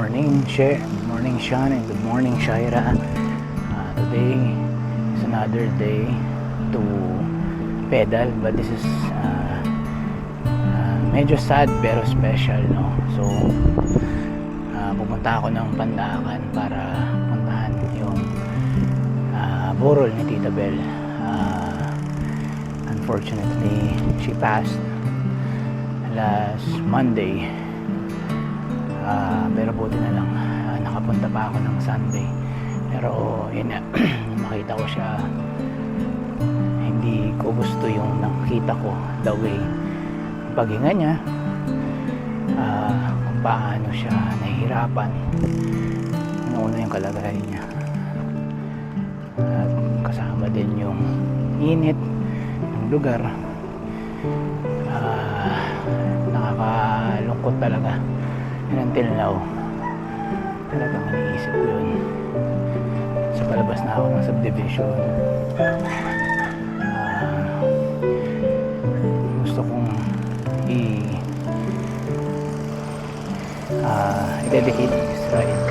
morning, Good morning, Sean, and good morning, Shaira. Today is another day to pedal, but this is medyo sad pero special, no? So, pupunta ako ng Pandakan para puntahan yung burol ni Tita Bel. Unfortunately, she passed last Monday. Pero buti na lang nakapunta pa ako ng Sunday. Pero yun na, makita ko siya, hindi ko gusto yung nakita ko the way paghinga niya, kung paano siya nahihirapan, ano yung kalagayan niya, at kasama din yung init ng lugar. Nakakalungkot talaga. And until now, talagang iniisip ko yun. Sa palabas na ako ng subdivision, gusto kong i-dedicate this ride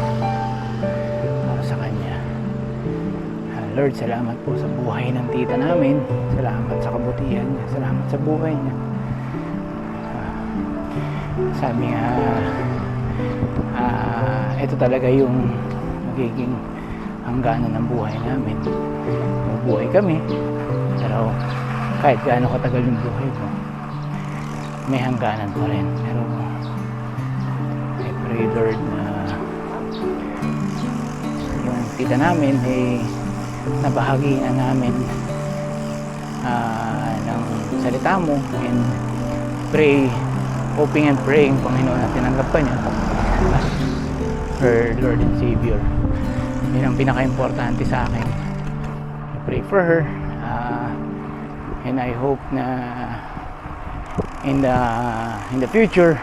para sa kanya. Lord, salamat po sa buhay ng tita namin. Salamat sa kabutihan niya. Salamat sa buhay niya. Sabi nga, ito talaga yung magiging hangganan ng buhay namin. Mabuhay kami, pero kahit gaano katagal yung buhay ko, may hangganan pa rin. Pero I pray, Lord, na yung tita namin ay nabahagian namin ng salita mo, and pray, hoping and praying, Panginoon, na tinanggap ka niya as her Lord and Savior. Yun ang pinaka-importante sa akin. I pray for her, and I hope na in the future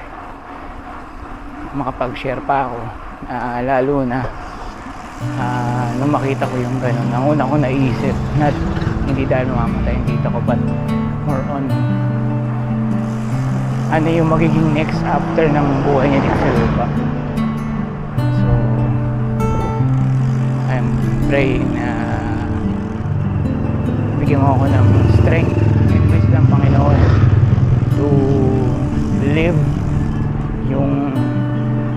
makapag-share pa ako, lalo na nung makita ko yung gano'n. Ang una ko naisip, not hindi dahil mamamatay yung tita ko, but more on ano yung magiging next after ng buhay niya dito sa lupa. So I'm praying na bigyan mo ako ng strength and wisdom, Panginoon, to live yung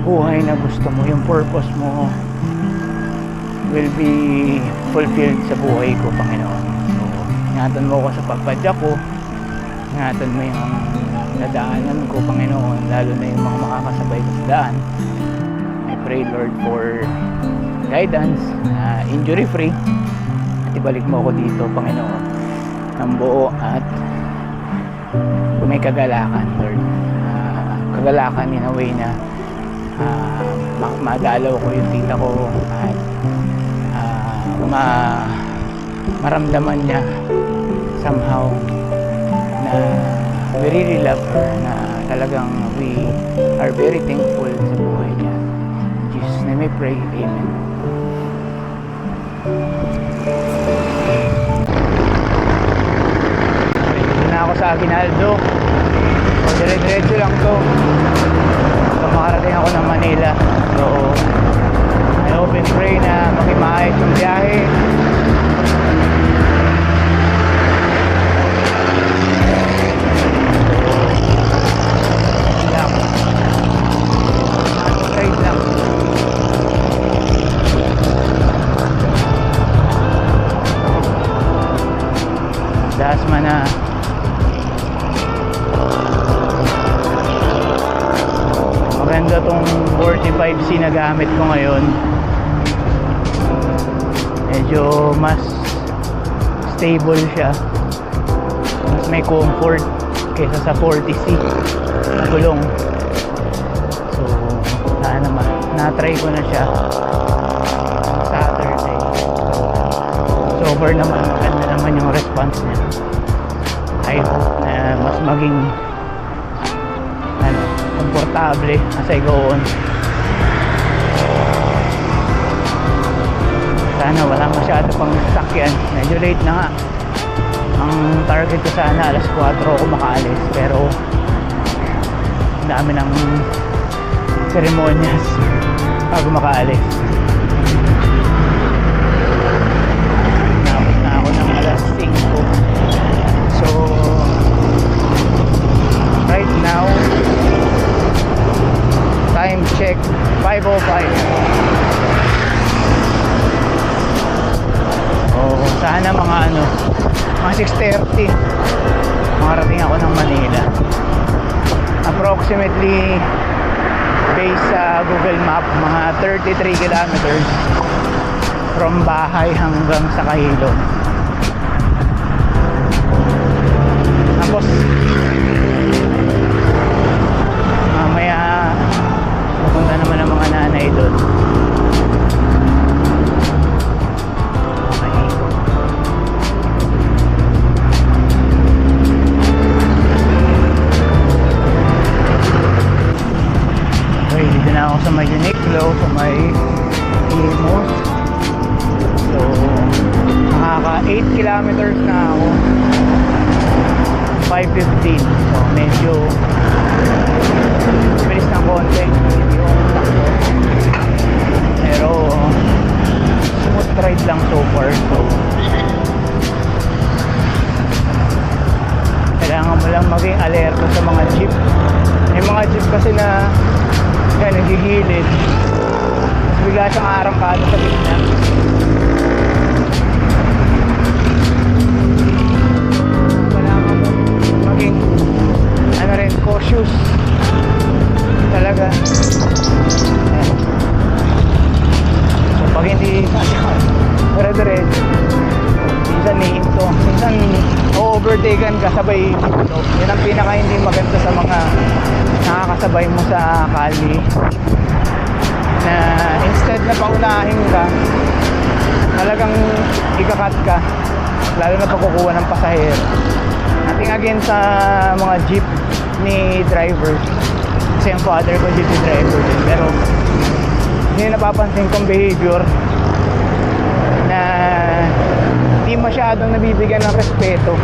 buhay na gusto mo, yung purpose mo will be fulfilled sa buhay ko, Panginoon. So ingatan mo ako sa pagpadyak ko, ingatan mo yung nadaanan ko, Panginoon, lalo na yung mga makakasabay ko sa daan. I pray, Lord, for guidance, injury free, at ibalik mo ako dito, Panginoon, ng buo, at may kagalakan, Lord, kagalakan in a way na madalaw ko yung tita ko, at maramdaman niya somehow na we really love her, na talagang we are very thankful sa buhay niya. In Jesus' name I pray, Amen. Dito na ako sa Aguinaldo. So dire-diretso lang to. So makarating ako ng Manila. So I hope and pray na maging maayos yung biyahe. Dasma na. Maganda tong 45C na gamit ko ngayon. Medyo mas stable siya, mas may comfort kaysa sa 40C na gulong. So sana na-try ko na siya Saturday. Sober naman, maganda naman yung response niya. I hope na mas maging komportable as I go on. Sana wala masyado pang sasakyan. Medyo late na nga. Ang target ko sana alas 4 ako makaalis, pero dami ng seremonyas bago makaalis. Naabot na ako ng alas 5. So right now, time check 5:05. Sana mga mga 6:30 makarating ako ng Manila. Approximately based sa Google Map, mga 33 kilometers from bahay hanggang sa Kahilom. Tapos mamaya pupunta naman ang mga nanay doon. Sa may Uniqlo, sa may Imus. So nakaka 8 kilometers na ako, 5:15. So medyo bilis ng konti yung takbo, pero smooth ride lang so far. So kailangan mo lang maging alerto sa mga jeep. May mga jeep kasi na yan, nagigilid, tapos bigla siyang arangkada sa gitna. Kailangan mo maging cautious talaga. Ayan. So pag hindi dire-diretso, minsan o-overtaken ka sabay. So yun ang pinaka hindi maganda sa mga nakakasabay mo sa kali, na instead na paunahin ka, talagang ikakat ka, lalo na pag kukuha ng pasahero. Nothing again sa mga jeep ni drivers, kasi yung father ko jeep driver din, pero hindi napapansin kong behavior na hindi masyadong nabibigyan ng respeto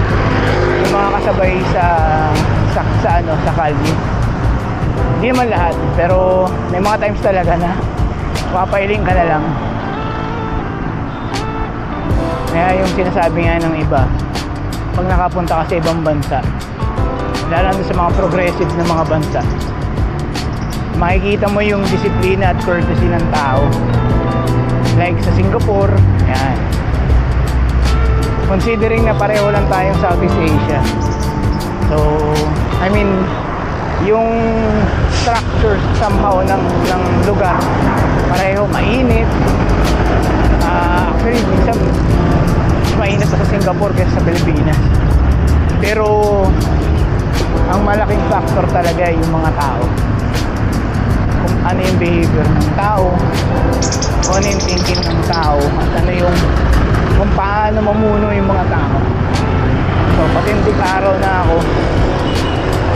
yung mga kasabay sa kalye. Hindi naman lahat, pero may mga times talaga na papailing ka na lang. Kaya yung sinasabi nga ng iba, pag nakapunta ka sa ibang bansa, lalo na sa mga progressive na mga bansa, makikita mo yung disiplina at courtesy ng tao. Like sa Singapore, yan. Considering na pareho lang tayong Southeast Asia, so I mean yung structure somehow ng lugar pareho, mainit. Actually minsan mainit sa Singapore kaysa sa Pilipinas, pero ang malaking factor talaga yung mga tao, kung ano yung behavior ng tao, kung ano yung thinking ng tao, at ano yung kung paano mamuno yung mga tao. So patindig araw na ako.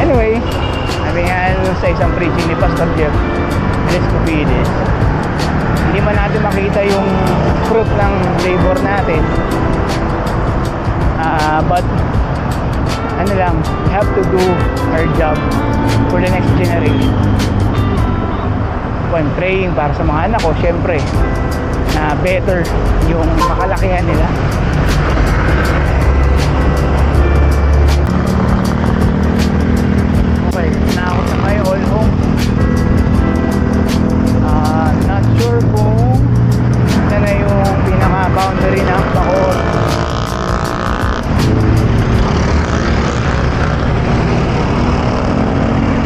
Anyway, sabi nga sa isang preaching ni Pastor Jeff Rescopides, hindi man natin makita yung fruit ng labor natin, but ano lang, we have to do our job for the next generation. When praying para sa mga anak ko, syempre na better yung makalakihan nila. Okay, na ako sa may all home. Not sure kung na yung pinaka boundary ng Bacoor.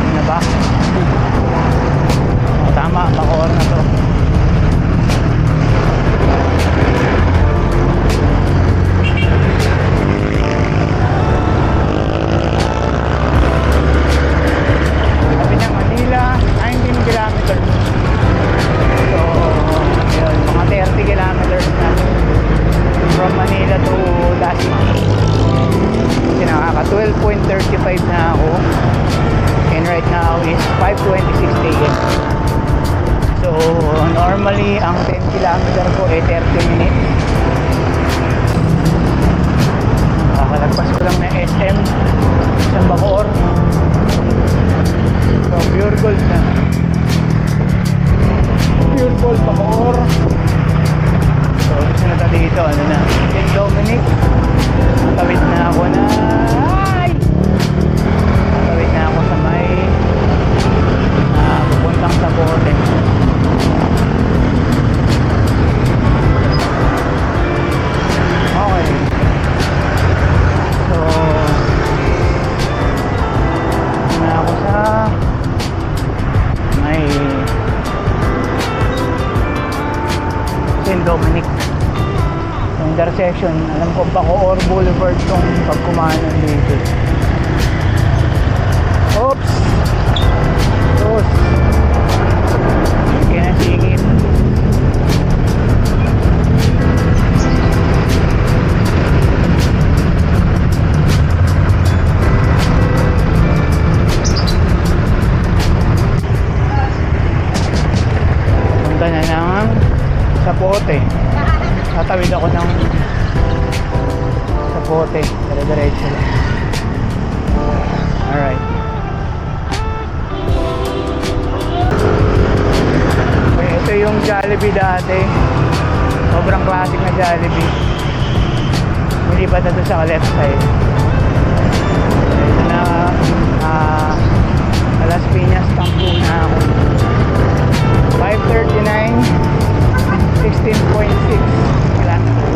Ano ba? Tama, Bacoor na to. Sabi niya Manila, 19 kilometers. So yun, mga 30 kilometers na from Manila to Dasma. Kasi nakaka 12.35 na ako, and right now is 5:26 AM. So normally ang 10 kilometer ko ay 30 minutes. Nakakalagpas ko lang na SM sa Bacoor. So pure gold na. Fuel Ball Bacoor. So sunod na dito, ano na, St. Dominic. Natawid na ako na natawid na ako sa may pupuntang sa Bote. Okay, so na ako sa may St. Dominic. So, intersection, alam ko Bacoor Boulevard tong pagkumanan dito. Oops! Tos! Sige na, singit. Punta na ng Sapote. Tatawid ako ng Sapote. Dire-diretso lang. Alright. Okay, ito yung Jollibee dati. Sobrang classic na Jollibee. Nilipat na doon sa left side. Ito na Las Piñas, tampo na ako. 5:39, 16.6 kilometers.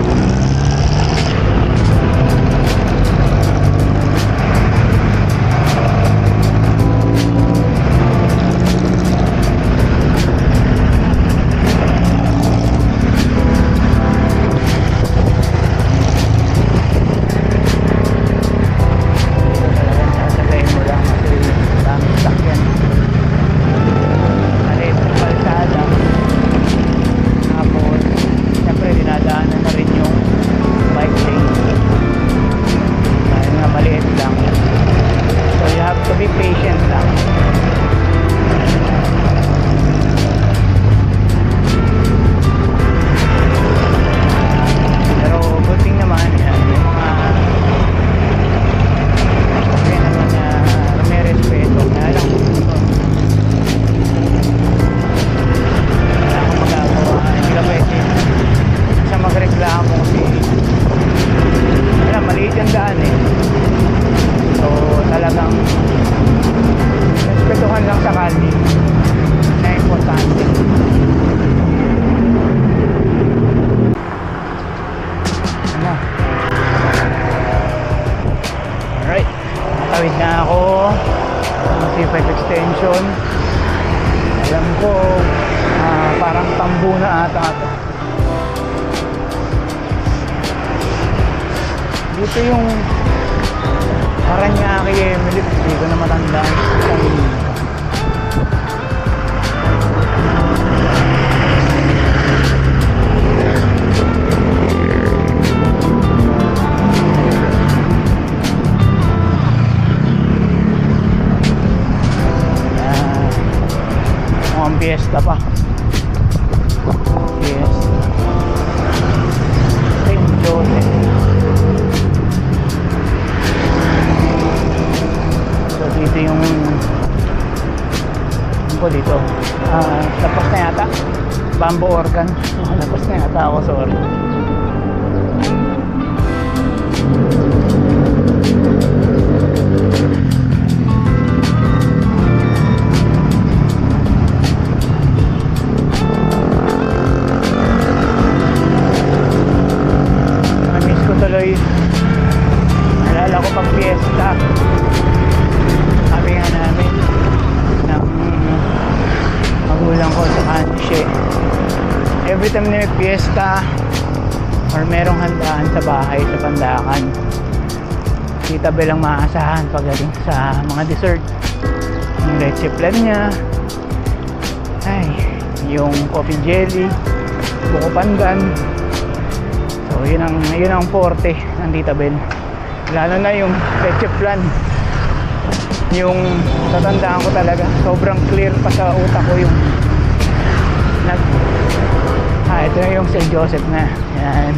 Tawid na ako ng C5 extension. Alam ko parang tambo na ata ito. Dito yung Paranaque, Emily. Hindi ko na matandaan. Fiesta pa. Fiesta. St. Joseph. So dito yung ano po dito? Tapos na yata. Bamboo Organ. Tapos na yata ako sa Organ. Nalala ko pag fiesta, sabi nga namin ng magulang ko sa Anche, every time na may fiesta or merong handaan sa bahay sa Pandakan, Tita Bel ang maasahan pagdating sa mga dessert. Yung leche flan niya, ay, yung coffee jelly, buko pandan. So yun ang forte ng Tita Bel. Lalo na yung leche flan. Yung tatandaan ko talaga, sobrang clear pa sa utak ko yung ito na yung St. Joseph na. Yan.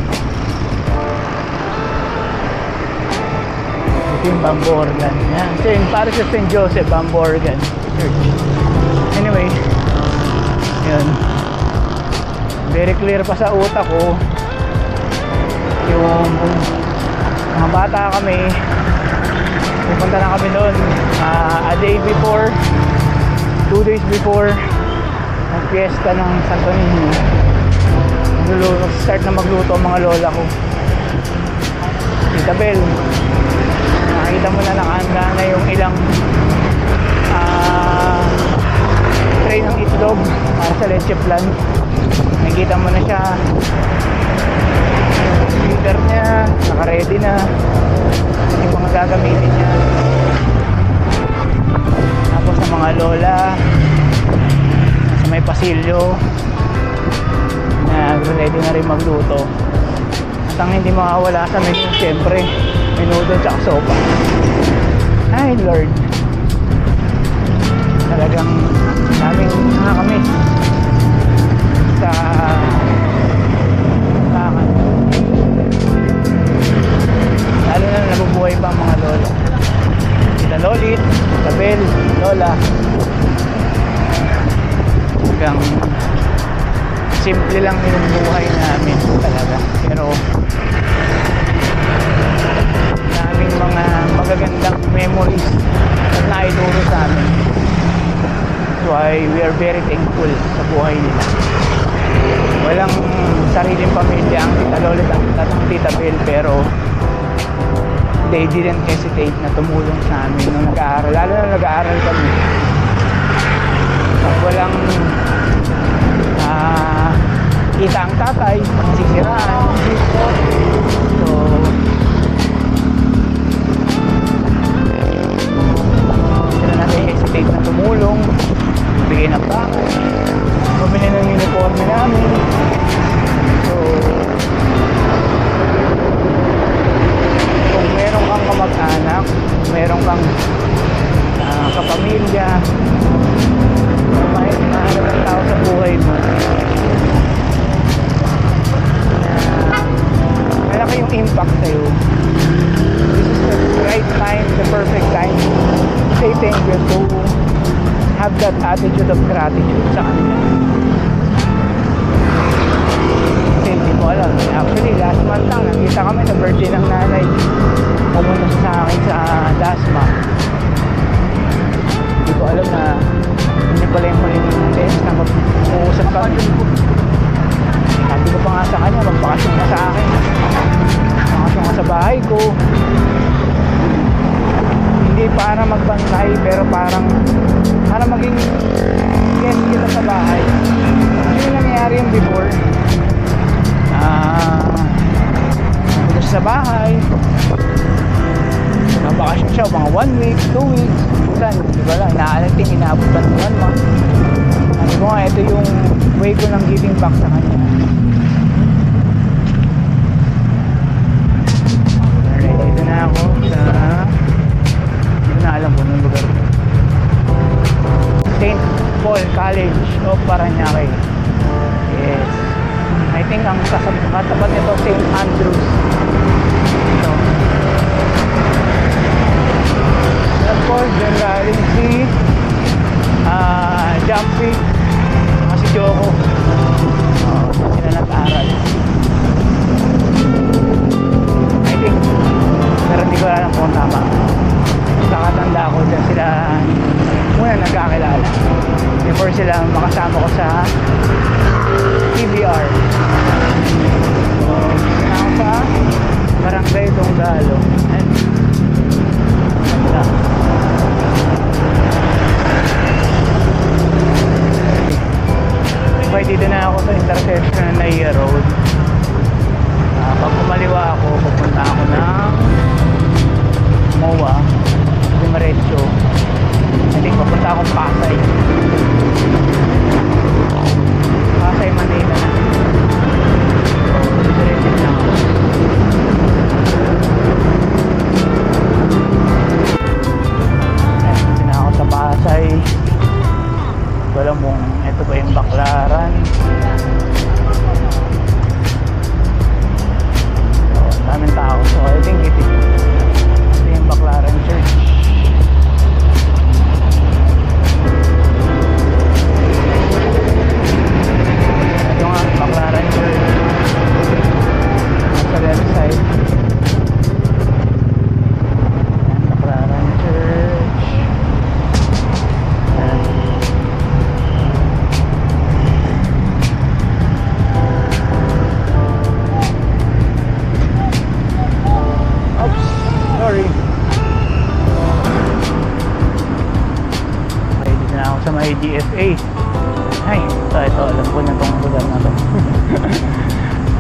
Ito yung Bamboo Organ. Yan. So yun, para sa St. Joseph, Bamboo Organ Church. Anyway, yun. clear pa sa utak ko yung mga bata kami, pupunta na kami doon a day before, 2 days before ang fiesta ng Santo Niño. Start na magluto ang mga lola ko. Tita Bel, nakita mo na nakahanda na yung ilang tray ng itlog para sa leche plan. Nakikita mo na siya, yung speaker niya naka-ready na, yung mga gagamitin niya. Tapos sa mga lola sa may pasilyo na ready na rin magluto. At ang hindi makawala sa menu, syempre menudo tsaka sopa. Ay Lord, talagang daming nakakamiss sa bakit, lalo na nabubuhay pa ang mga lolo, sila Lolit, Tita Bel, Lola. Hanggang simple lang yung buhay namin talaga, pero daming mga magagandang memories na naituro sa amin. That's why we are very thankful sa buhay nila. Walang sariling pamilya ang Tita Lolit at ang Tita Bel, pero they didn't hesitate na tumulong sa amin nung nag-aaral, lalo na nag-aaral kami. At walang kita ang tatay, masisiraan. So sila natin hesitate na tumulong, bigay ng bakit, bumili ng uniforme namin. So kung meron kang kamag-anak, meron kang kapamilya, mahalagang ng tao sa buhay mo, malaki yung impact sa'yo, this is the right time, the perfect time to say thank you, to have that attitude of gratitude sa kanila. Kasi hindi ko alam, actually last month lang nakita kami na birthday ng nanay, pumunta sa akin sa Dasma. Hindi ko alam na hindi pala yung huling test na mag-uusap kami. Sabi ko pa nga sa kanya, magpakasyon na sa akin, magpakasyon ka sa bahay ko, hindi para magbantay, pero para maging guest kita sa bahay. Hindi yung nangyari yung before, pumunta siya sa bahay, nagbakasyon siya mga 1 week, 2 weeks, hindi ko lang, inaalating, inaabot pa ng 1 month. Sabi ko nga, ito yung way ko ng giving back sa kanya. Alright, dito na ako sa, hindi ko na alam kung anong lugar, St. Paul College of Paranaque. Yes, I think ang katapat nito St. Andrews. Ito. Of course, dyan galing si Jumpy, si Joko. Sila nag-aral. I think, pero hindi ko alam kung tama. Nakatanda ako dyan sila muna nagkakilala before sila makasama ko sa PBR. So, ako sa Barangay Donggalo. And dito na ako sa intersection ng Naiya Road. Pag kumaliwa ako, pupunta ako ng MOA, Dimaretso. I think pupunta akong Pasay, Manila na. So diretso na ako. Dito na ako sa Pasay. Wala mong ito ba yung Baklaran. So, daming tao. So I think ito yung Baklaran Church. Ito nga, Baklaran FA. Ay, ito, alam ko na tong lugar na to.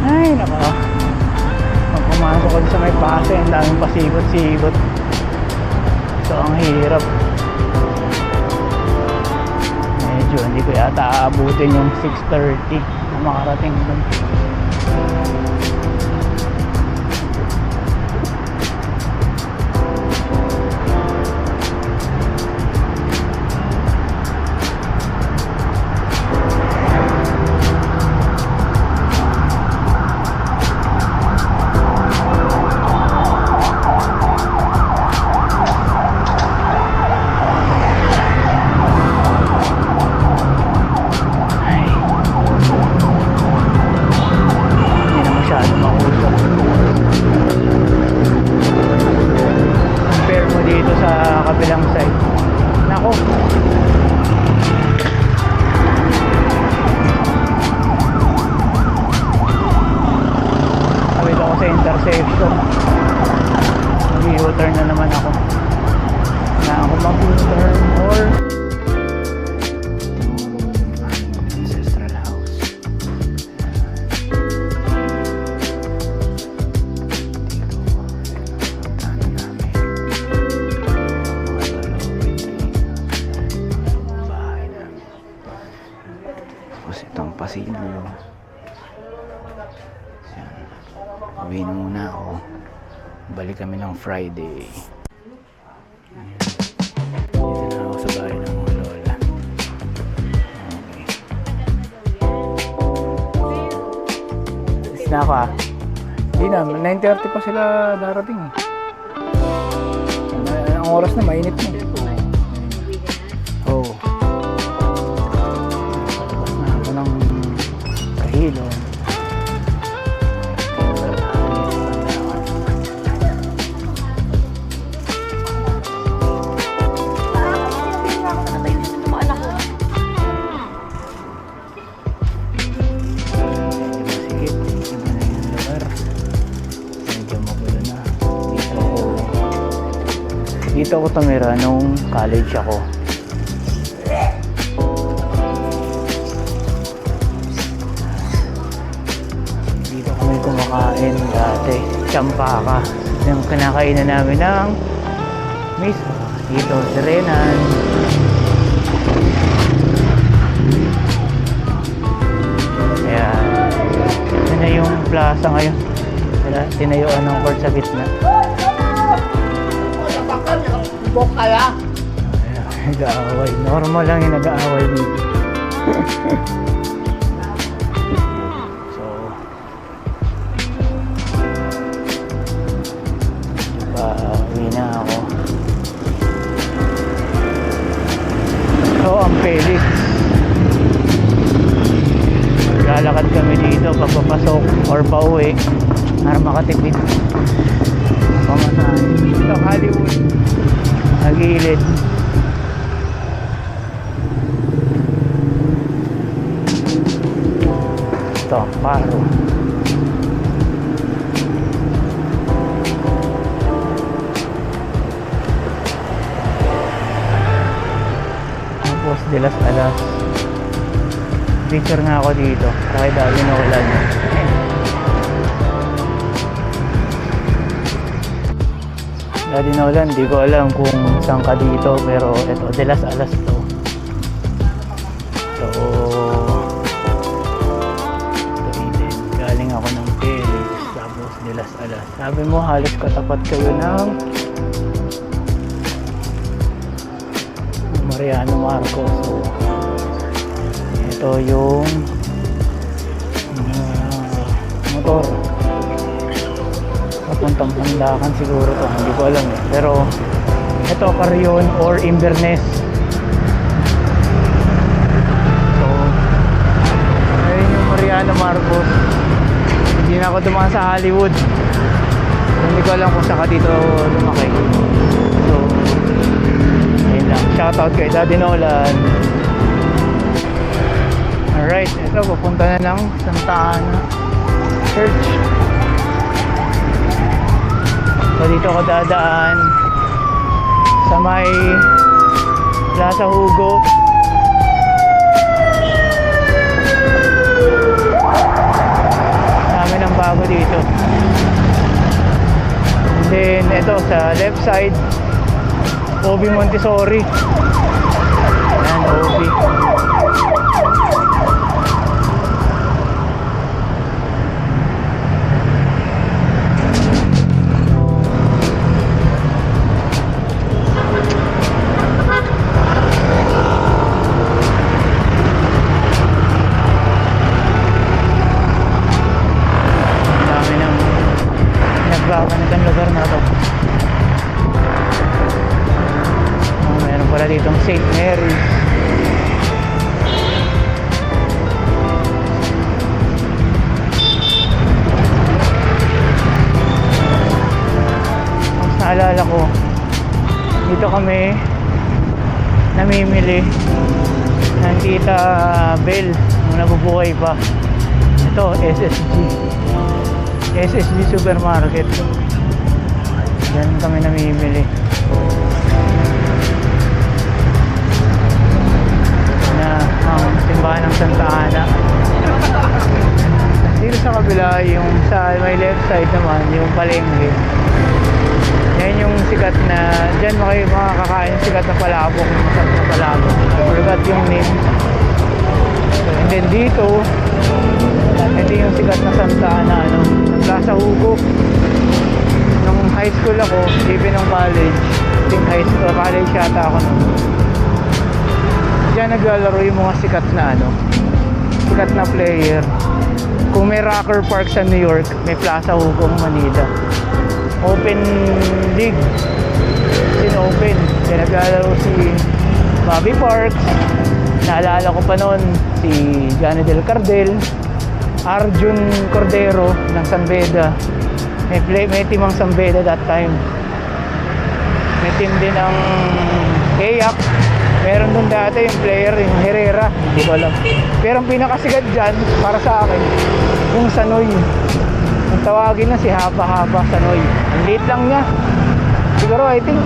Ay, naka. Pag pumasok ko sa may pase, ang daming pasikot-sikot. So, ang hirap. Medyo, hindi ko yata aabutin yung 6:30 na makarating doon. Kabilang side. Nako. Awit ako sa intersection. Mag-u-turn na naman ako. Na ako mag-u-turn or ancestral house. Itong pasilyo. Uwi na muna ako. Balik kami ng Friday. Dito na ako sa bahay ng mga lola. Okay. Is na ako ah. Hindi na, 9:30 pa sila darating eh. Ang oras na, mainit na. Oo. Kahilo. Dito ako tumira nung college ako. Dito kami kumakain dati. Champaka. Yung kinakainan namin ng Miss dito Serenan. Ayan. Yan na yung plaza ngayon. Tinayuan ng court sa gitna. Kaya? Nag-aaway. Normal lang yung nag-aaway dito. So, uwi na ako. So, ang Felix. Maglalakad kami dito pagpapasok or pauwi para makatipid. Pamasahe. Ito, Hollywood. Nagilid. Ito, Paro. Tapos de las Alas. Picture nga ako dito. Kahit dami na wala na. Dati na ulan, di ko alam kung saan ka dito, pero ito, de las Alas to. So, ito Eden. Galing ako ng Felix, tapos de las Alas. Sabi mo, halos katapat kayo ng Mariano Marcos. So, ito yung motor. Papuntang Pandakan siguro to, hindi ko alam eh. Pero ito Carrion or Inverness. So ayun yung Mariano Marcos. Hindi na ako dumaan sa Hollywood. Hindi ko alam kung saan ka dito lumaki. So ayun lang, shoutout kay Daddy Nolan. Alright, ito papunta na ng Santa Ana Church. So dito ako dadaan sa may Plaza Hugo. left side, OB Montessori. Ayan, OB. Dami ng nagbabanat lugar na to. Meron pala ditong St. Mary's. Mas naalala ko, dito kami namimili ng Tita Bell nung nabubuhay pa. Ito, SSG Supermarket. Diyan kami namimili na ang simbahan ng Santa Ana. Dito sa kabila, yung sa may left side naman, yung palengke. Yan yung sikat na, dyan makakakain yung sikat na palabok, yung masarap na palabok. I forgot yung name. So, and then dito, ito yung sikat na Santa Ana, Plaza Hugo. Nung high school ako, even nung college, high school, college yata ako nun. Diyan naglalaro yung mga sikat na player. Kung may Rocker Park sa New York, may Plaza Hugo Manila. Open League. Open. Diyan naglalaro si Bobby Parks. Naalala ko pa noon si Johnny Del Cardel, Arjun Cordero ng San Beda. May team ang San Beda that time. May team din ang Kayak. Meron dun dati yung player, yung Herrera, hindi ko alam. Pero ang pinakasigat dyan, para sa akin, yung Sanoy. Ang tawagin na si Haba Sanoy. Ang late lang niya. Siguro I think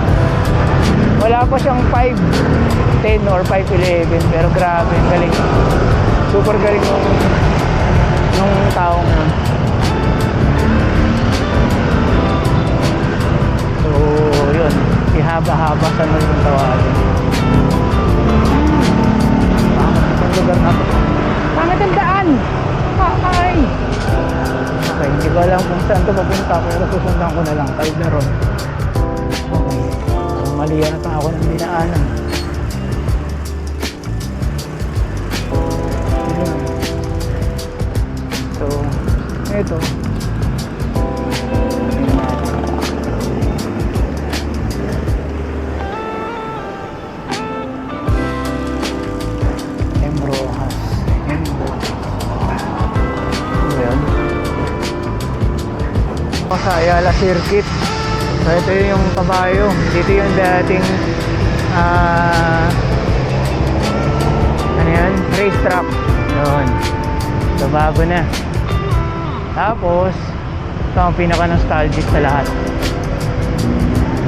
wala pa siyang 5'10 or 5'11, pero grabe, ang galing. Super galing nung taong yun. So yun, si Haba Sanoy yung tawagin. Ang lugar na to, pangit ang daan. Ay, okay, hindi ko alam kung saan to papunta, pero susundan ko na lang kahit na ron. Okay, so mali yata ako ng dinaanan. So eto, sa Ayala Circuit. So ito yung kabayo. Dito yung dating ano yan? Racetrack. Yun. So bago na. Tapos ito ang pinaka nostalgic sa lahat.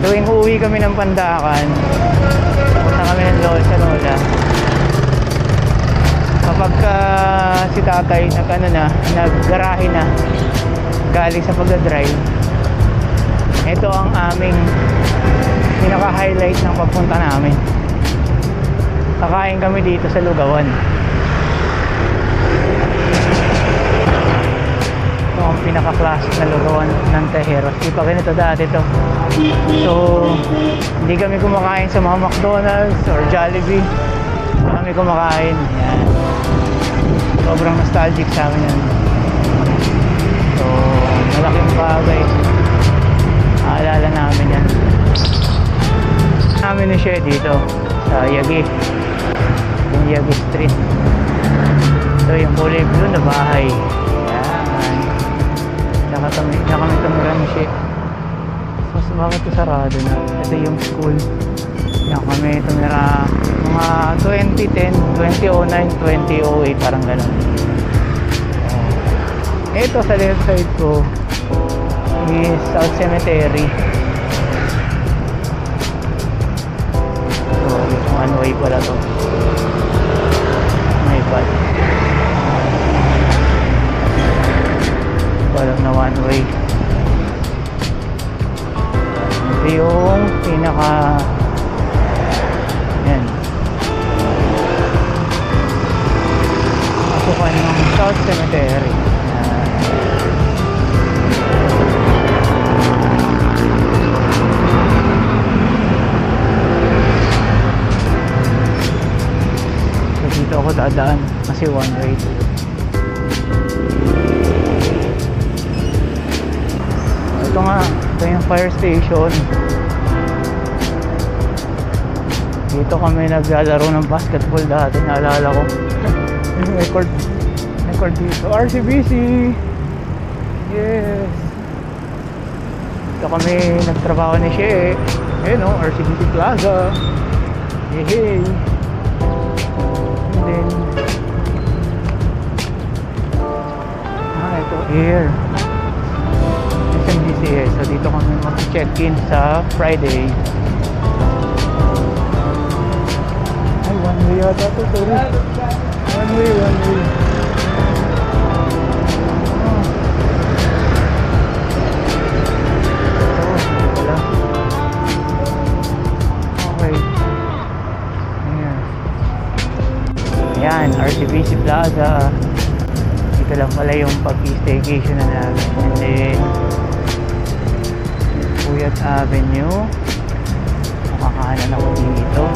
Tuwing uwi kami ng Pandakan, punta kami ng lola. Kapag si tatay naggarahe na galing sa pagdadrive, ito ang aming pinaka-highlight ng pagpunta namin. Kakain kami dito sa Lugawan. Ito ang pinaka-classic na Lugawan ng Tejeros. Di pa ganito dati to. So hindi kami kumakain sa mga McDonald's or Jollibee. Hindi kami kumakain. Yan. Sobrang nostalgic sa amin yan. So malaking bagay. Aalala namin yan. Namin ni siya dito sa Yagi. Yung Yagi Street. Ito yung kulay blue na bahay. Yan. Saka kami tumira ni siya. So bakit ito sarado na? Ito yung school. Yan kami tumira mga 2010, 2009, 2008, parang gano'n. Ito sa left side ko is South Cemetery. So one way pala to. May bad. Walang na one way. Ito yung ng South Cemetery. So dito ako dadaan kasi one way to. Ito nga, ito yung fire station. Dito kami naglalaro ng basketball dati, naalala ko. Yung record dito. RCBC! Yes! Dito kami nagtrabaho ni Shea. Ayun o, RCBC Plaza. Hey, hey! And then, ito, here. SMDCA. So dito kami mag-check-in sa Friday. Ay, one way yata to, sorry. One way. Wala. Okay. Ayan, RCBC Plaza. Dito lang pala yung pag-staycation na namin. And then, Puyat Avenue. Makakahanan ako dito.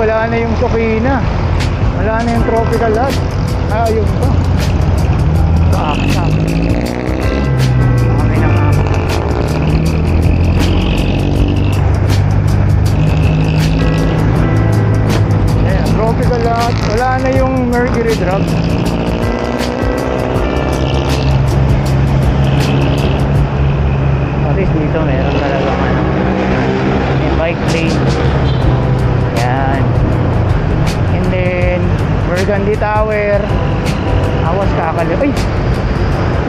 Wala na yung Sokina. Wala na yung Tropical Lot. Ayun to. Kaaksak. Kami na nga. Ayan, Tropical Lot. Wala na yung Mercury Drug. At least dito meron talagang ano, may bike lane. Yan. And then Burgundy Tower. Awas kakaliwa. Ay!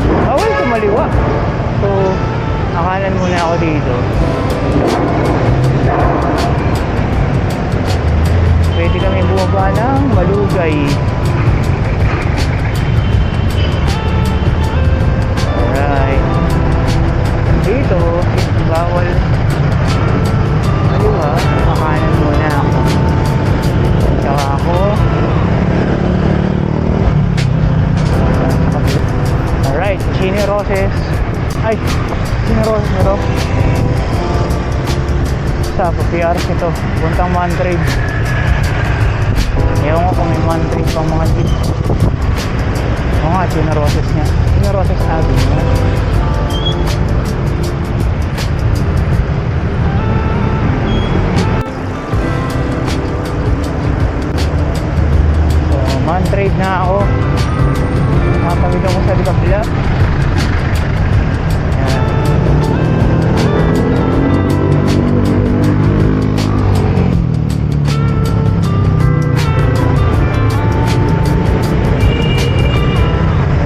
Bawal kumaliwa. So nakanan muna ako dito. Pwede kami bumaba ng Malugay. Alright. Dito bawal kaliwa. Makanan muna ako. Tsaka ako. Alright, Chini Roses. Ay, Chini Roses na to. Sa PRs ito. Puntang Mantrade. Ewan ko kung may Mantrade pang mga jeep. Oo nga, Chini Roses niya. Chini Roses Avenue. Man-trade na ako. Nakatawid ako sa kabila. Ayan.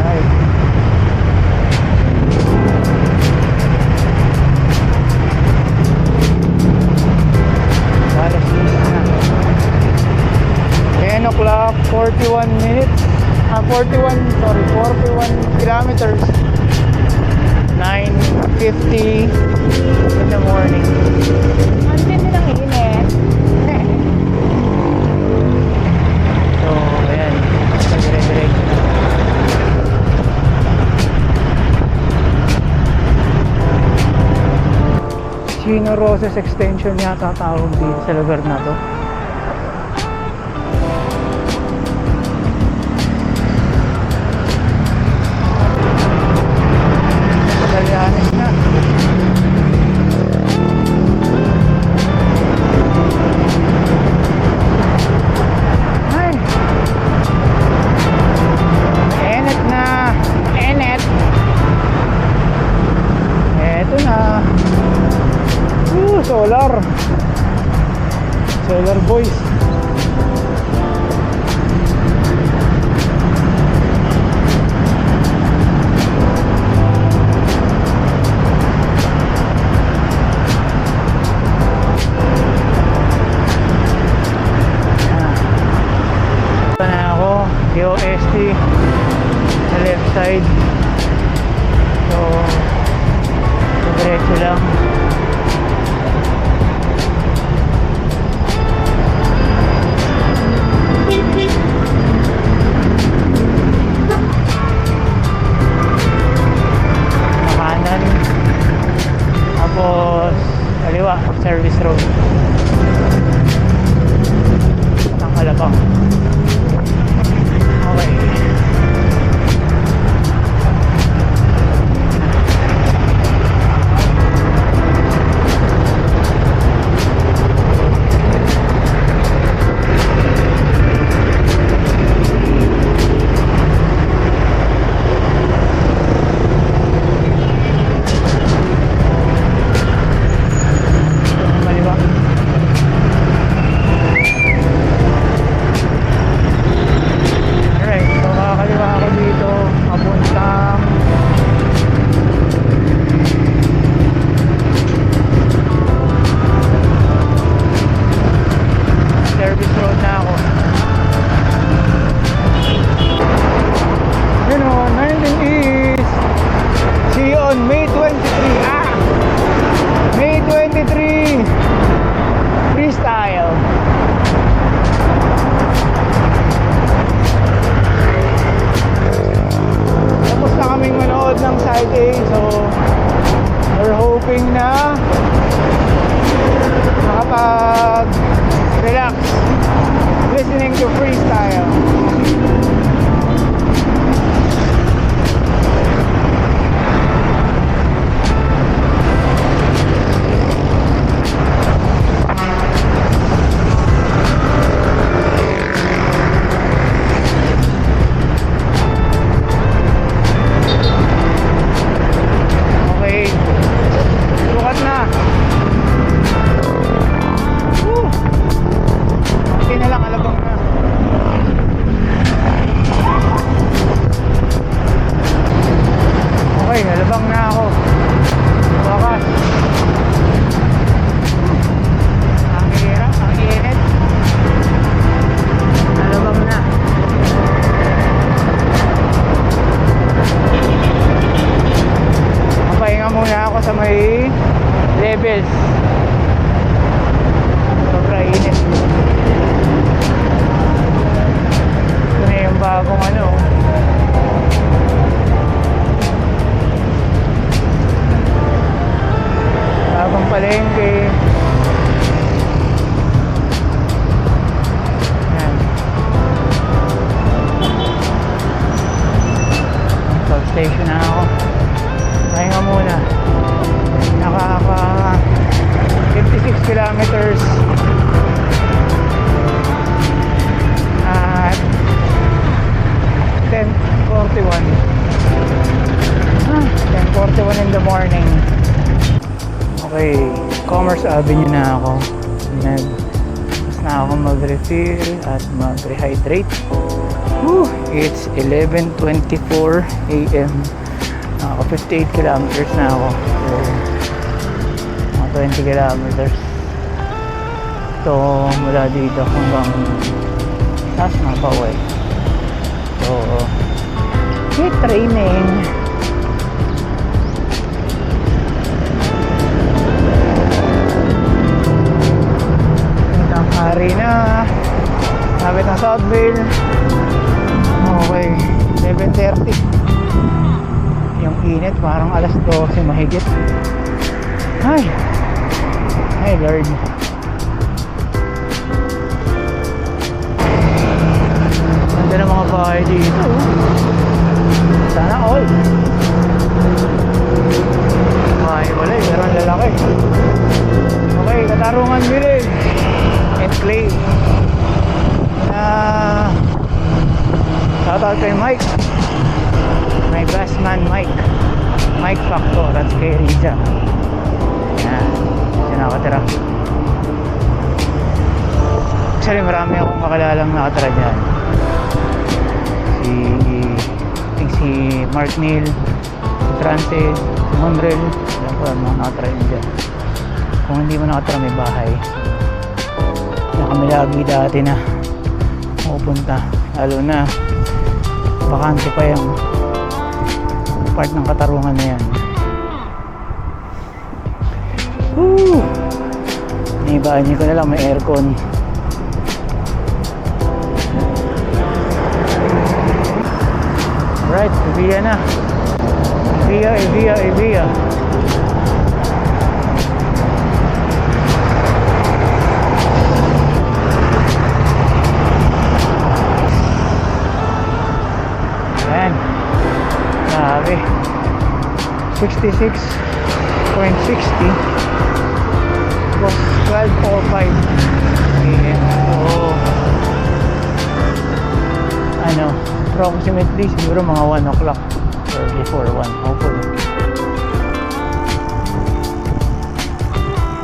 Alright. Alas 10 na. 10 o'clock, 41 minutes. 41 kilometers. 9:50 in the morning. Ang tindi ng init. So, ayan. Dire-diretso na. Chino Roses Extension yata tawag dito sa lugar na to. Italianis na. Ay. Enet na. Enet. Eto na. Solar. Solar emergency sa left side. So diretso lang. Kanan, tapos kaliwa, service road ng Kalabang. Okay. Kaliwa. Alright, so kakaliwa ako dito papuntang service road na ako. Yun o, 19 is see you on May 23. May 23 freestyle. Tapos na kaming manood ng side A, so we're hoping na makapag relax listening to freestyle. Okay, sukat na. Woo! Okay na lang, Alabang na. Okay, Alabang na ako. Wakas. Ang hirap, ang init. Alabang na. Pahinga muna ako sa may levels. Sobrang init. Ito na yung bagong ano. Bagong palengke. Yan. Substation na ako. Pahinga muna. Nakaka 56 kilometers at 10:41 10:41 in the morning. Okay, Commerce Avenue na ako. Tapos na ako mag-refill at mag-rehydrate. It's 11:24 AM. 58 kilometers na ako. So, mga 20 kilometers. So, mula dito hanggang taas na pa uwi. So, keep training. Hari na. Lapit ng Southville. Okay, 11:30. Yung init parang alas 12 mahigit. Ay Lord. Ganda ng mga bahay dito. Sana all. Bahay wala eh, pero ang lalaki. Okay, Katarungan Village Enclave. Shout out kay Mike, my best man Mike Factor at kay Riza. Yan, siya nakatira. Actually marami akong kakalalang nakatira dyan. Si Mark Neal, si Francis, si Monrel. Alam ko mga nakatira yun dyan. Kung hindi mo nakatira may bahay, na kami lagi dati na pupunta, lalo na bakante pa yung part ng Katarungan na yan. Woo! Inibahan ko na lang, may aircon. Right, Evia na. Evia. Ayan. Grabe. 66.60 was 12:05 AM. So, approximately siguro mga 1 o'clock or before 1, hopefully.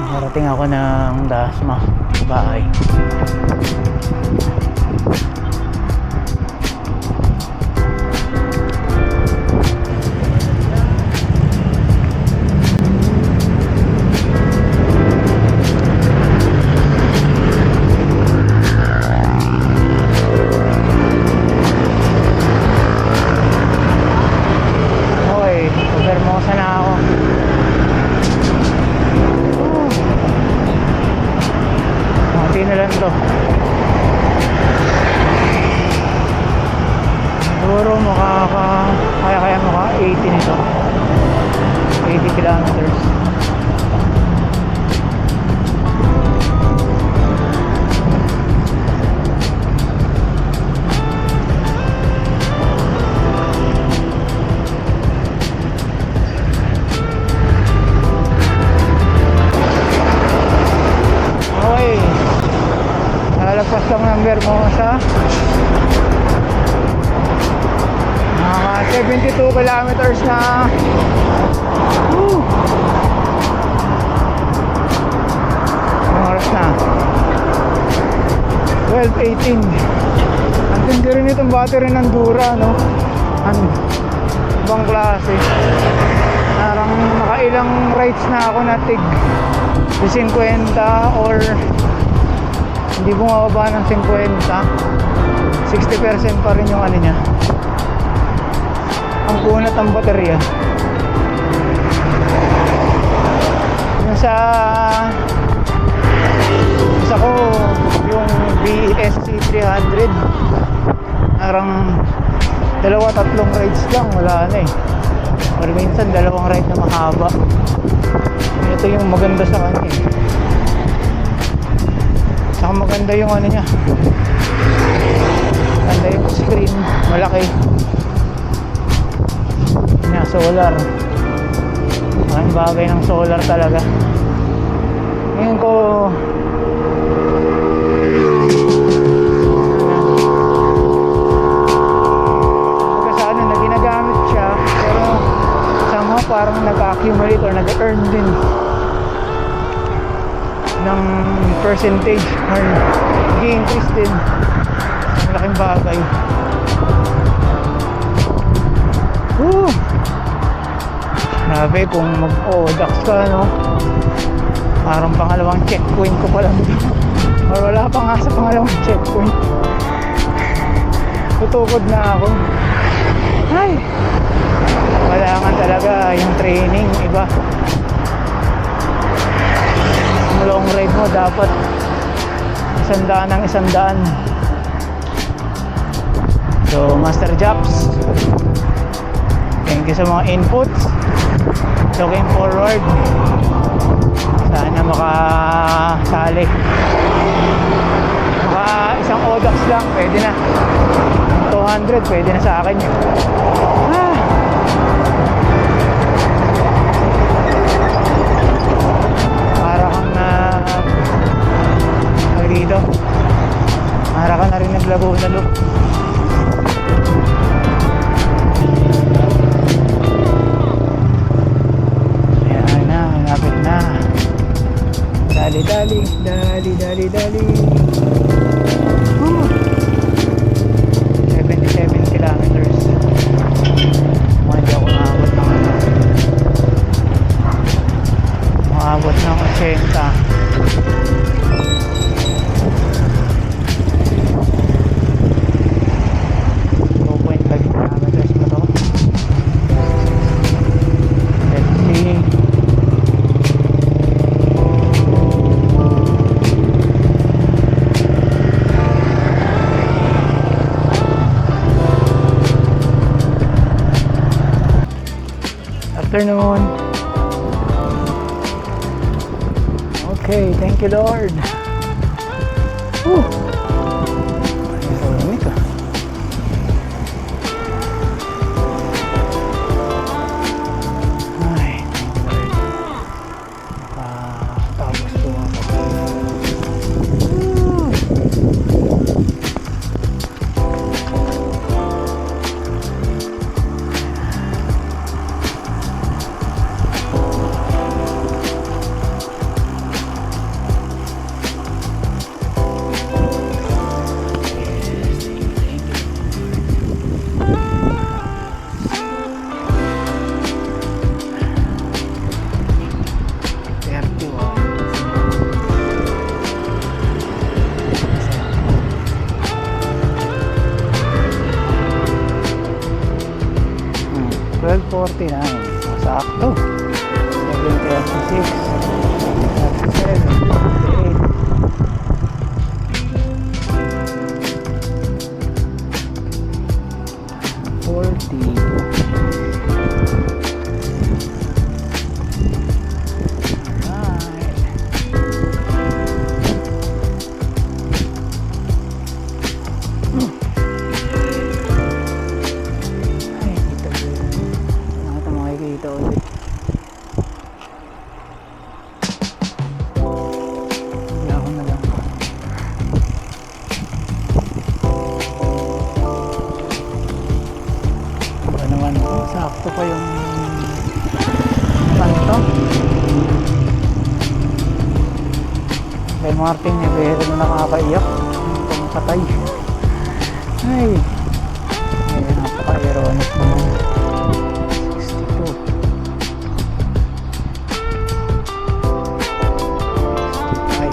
Nakarating ako ng Dasma bahay. Hermosa na ako. Konti na lang to. Siguro kaya maka 80 nito. 80 kilometers. Lalagpas lang ng Hermosa. Mga 72 kilometers na. Woo! Anong oras na? 12:18. Ang tindi rin itong battery ng Dura, no? Ibang klase. Parang nakailang rides na ako na tig 50 or hindi bumababa ng 50. 60% pa rin yung ano niya. Ang kunat ang baterya. Yung sa isa ko yung BSC 300 parang 2-3 rides lang, wala na eh. Pero minsan 2 ride na mahaba. Ito yung maganda sa kanya eh. Saka maganda yung ano niya, maganda yung screen, malaki na solar. Ang bagay ng solar talaga. Ngayon ko kasi ano na ginagamit siya, pero somehow parang nag-accumulate or nag-earn din ng percentage or nag-i-increase din. Ang laking bagay. Woo! Grabe kung mag-ODAX ka, no? Parang pangalawang checkpoint ko pa lang dito. Or wala pa nga sa pangalawang checkpoint. Tutukod na ako. Ay! Kailangan talaga yung training, iba. Long ride mo dapat 100 ng 100. So Master Japs, thank you sa mga inputs. Looking forward, sana makasali. Isang ODAX lang pwede na. 200 pwede na sa akin. Dito para ka na rin naglago na loop. Ayan na, malapit na. Dali 77 kilometers. Hindi ako maabot ng 80. afternoon. Okay, thank you Lord. Whew. Ay, ito. Ay, thank you Lord. Tapos po ako. $12.49. Sakto. 7.36. 40. Sakto pa yung kanto. Kay Martin Nevero na nakakaiyak. Ang patay. Ay. Ay, napaka-ironic naman. 62. Ay.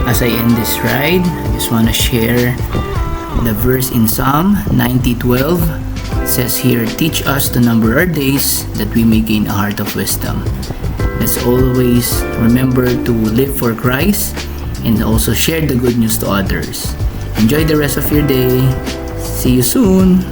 As I end this ride, I just want to share the verse in Psalm 90:12. It says here, "Teach us to number our days that we may gain a heart of wisdom." Let's always remember to live for Christ and also share the good news to others. Enjoy the rest of your day. See you soon.